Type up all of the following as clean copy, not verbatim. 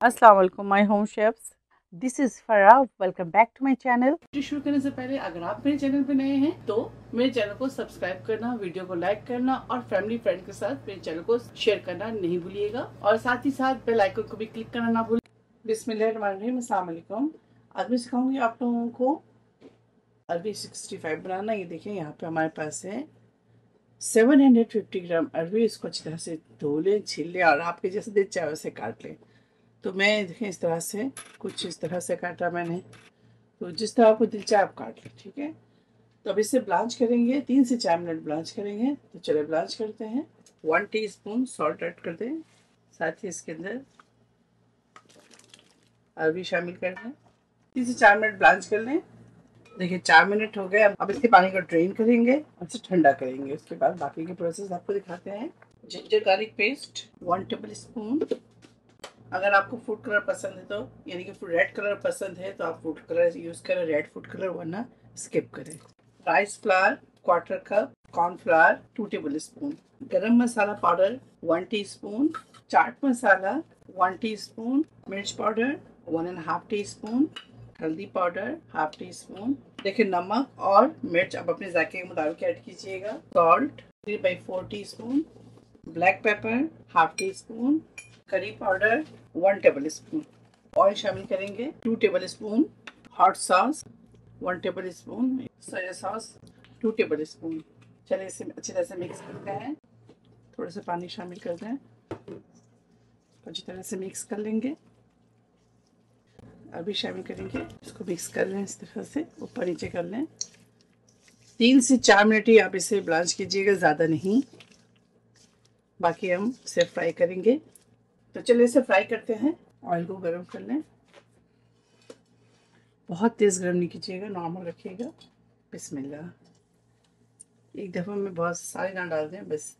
अस्सलाम वालेकुम my home chefs, this is Farah. Welcome back to my channel. शुरू करने से पहले अगर आप मेरे चैनल पे नए हैं तो मेरे चैनल को सब्सक्राइब करना, वीडियो को लाइक करना और फैमिली फ्रेंड के साथ मेरे चैनल को शेयर करना नहीं भूलिएगा और साथ ही साथ बेल आइकन को भी क्लिक करना ना भूलिए। बिस्मिल्लाहिर्रहमानिर्रहीम, अस्सलाम वालेकुम। आज मैं सिखाऊंगी आप लोगों को अरबी 65 बनाना। ये देखिए यहाँ पे हमारे पास है 750 ग्राम अरबी। इसको अच्छी तरह से धो लें, छील लें और आपके जैसे दिल चाहे वैसे काट लें। तो मैं देखें इस तरह से, कुछ इस तरह से काटा मैंने, तो जिस तरह आपको दिल चाहे आप काट लें, ठीक है। तो अब इसे ब्लांच करेंगे, 3 से 4 मिनट ब्लांच करेंगे। तो चले ब्लांच करते हैं। 1 टीस्पून सॉल्ट ऐड कर दें, साथ ही इसके अंदर अरबी शामिल कर दें। 3 से 4 मिनट ब्लांच कर लें। देखिए 4 मिनट हो गए। अब इसके पानी को ड्रेन करेंगे और इसे ठंडा करेंगे। उसके बाद बाकी के प्रोसेस आपको दिखाते हैं। Ginger garlic paste 1 table spoon. अगर आपको फूड कलर पसंद है तो, यानी कि रेड कलर पसंद है तो आप फूड कलर यूज़ करें, रेड फूड कलर, वरना स्किप करें। Rice flour 1/4 cup, cornflour 2 table spoon, गरम मसाला powder 1 teaspoon, chaat masala 1 teaspoon, मिर्च पाउडर 1.5 टीस्पून, हल्दी पाउडर 1/2 टीस्पून। देखिए नमक और मिर्च आप अपने जायके के मुताबिक ऐड कीजिएगा। Salt 3/4 teaspoon, black pepper 1/2 teaspoon, curry powder 1 table spoon. Oil शामिल करेंगे 2 table spoon, hot sauce 1 table spoon, soya sauce 2 table spoon. चलिए इसे अच्छी तरह से मिक्स करते हैं। थोड़ा सा पानी शामिल कर दें, अच्छी तरह से मिक्स कर लेंगे। अभी शामिल करेंगे, इसको मिक्स कर लें, इस तरह से ऊपर नीचे कर लें। 3 से 4 मिनट ही आप इसे ब्लांच कीजिएगा, ज़्यादा नहीं। बाकी हम इसे फ्राई करेंगे। तो चलिए इसे फ्राई करते हैं। ऑयल को गर्म कर लें, बहुत तेज़ गर्म नहीं कीजिएगा, नॉर्मल रखिएगा। बिस्मिल्लाह। एक दफ़ा में बहुत सारे ना डाल दें, बस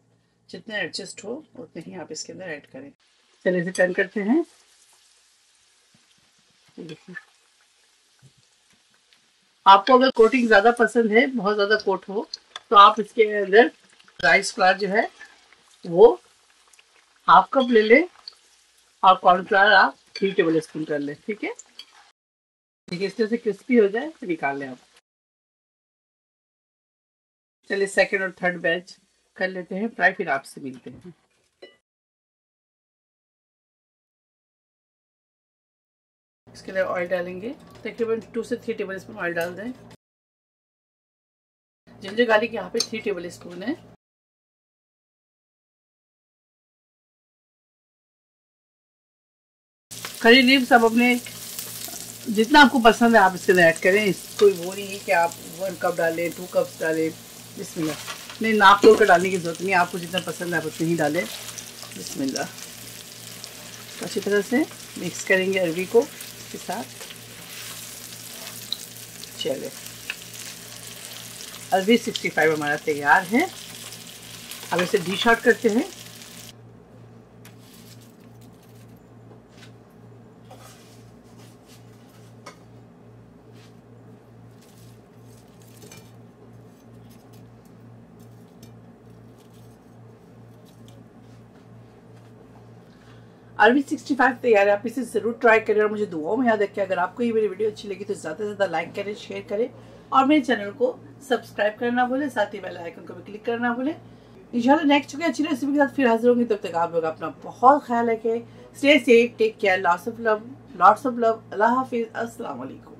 जितने एडजस्ट हो उतने ही आप इसके अंदर ऐड करें। चलिए इसे टर्न करते हैं। देखिए आपको अगर कोटिंग ज़्यादा पसंद है, बहुत ज़्यादा कोट हो, तो आप इसके अंदर राइस फ्लावर जो है वो 1/2 कप ले लें और कॉर्नफ्लावर आप 3 टेबल स्पून कर लें, ठीक है। देखिए इस तरह से क्रिस्पी हो जाए तो निकाल लें आप। चलिए सेकंड और थर्ड बैच कर लेते हैं फ्राई, फिर आपसे मिलते हैं। इसके लिए ऑयल डालेंगे, तकरीबन 2 से 3 टेबल स्पून ऑयल डाल दें। जिंजर गार्लिक यहाँ पे 3 टेबल स्पून है। करी लीव्स आप अपने जितना आपको पसंद है आप इसके अंदर ऐड करें। कोई वो नहीं है कि आप 1 कप डालें, 2 कप्स डालें। बिस्मिल्लाह, नहीं नाप तोड़ कर डालने की जरूरत नहीं, आपको जितना पसंद है आप उतनी ही डालें। बिस्मिल्लाह। अच्छी तरह से मिक्स करेंगे अरबी को इसके साथ। चलिए अरबी 65 हमारा तैयार है। अब इसे डिश आउट करते हैं। अरबी 65 तैयार है। आप इसे ज़रूर ट्राई करें और मुझे दुआओं में याद रखें। अगर आपको ये मेरी वीडियो अच्छी लगी तो ज़्यादा से ज़्यादा लाइक करें, शेयर करें और मेरे चैनल को सब्सक्राइब करना भूलें, साथ ही बेल आइकन को भी क्लिक करना भूलें। इंशाल्लाह नेक्स्ट कोई अच्छी रेसिपी के साथ फिर हाजिर होंगी। तब तक आप लोग अपना बहुत ख्याल रखें। Stay safe, take care, lots of love, अल्लाह हाफिज़, अस्सलाम वालेकुम।